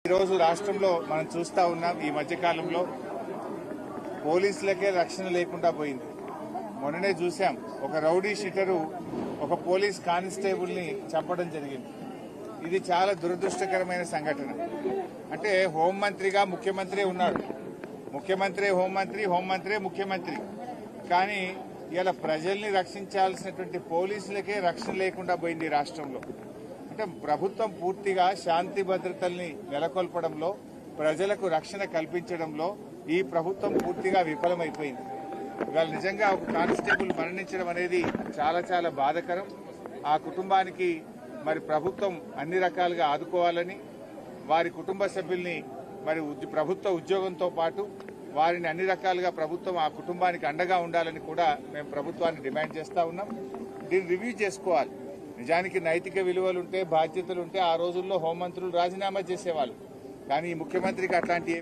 ఈరోజు రాష్ట్రంలో మనం చూస్తా ఉన్నాం. ఈ మధ్యకాలంలో పోలీసులకే రక్షణ లేకుండా పోయింది. మొన్ననే చూశాం, ఒక రౌడీ షీటరు ఒక పోలీస్ కానిస్టేబుల్ ని చంపడం జరిగింది. ఇది చాలా దురదృష్టకరమైన సంఘటన. అంటే హోంమంత్రిగా ముఖ్యమంత్రి ఉన్నాడు, ముఖ్యమంత్రి హోంమంత్రి, హోంమంత్రి ముఖ్యమంత్రి. కానీ ఇలా ప్రజల్ని రక్షించాల్సినటువంటి పోలీసులకే రక్షణ లేకుండా పోయింది రాష్ట్రంలో. అంటే ప్రభుత్వం పూర్తిగా శాంతి భద్రతల్ని నెలకొల్పడంలో, ప్రజలకు రక్షణ కల్పించడంలో ఈ ప్రభుత్వం పూర్తిగా విఫలమైపోయింది. ఇవాళ నిజంగా ఒక కానిస్టేబుల్ మరణించడం అనేది చాలా చాలా బాధాకరం. ఆ కుటుంబానికి మరి ప్రభుత్వం అన్ని రకాలుగా ఆదుకోవాలని, వారి కుటుంబ సభ్యుల్ని మరి ప్రభుత్వ ఉద్యోగంతో పాటు వారిని అన్ని రకాలుగా ప్రభుత్వం ఆ కుటుంబానికి అండగా ఉండాలని కూడా మేము ప్రభుత్వాన్ని డిమాండ్ చేస్తా ఉన్నాం. దీన్ని రివ్యూ చేసుకోవాలి. నిజానికి నైతిక విలువలుంటే, బాధ్యతలుంటే ఆ రోజుల్లో హోంమంత్రులు రాజీనామా చేసేవాళ్ళు. కానీ ఈ ముఖ్యమంత్రికి అట్లాంటి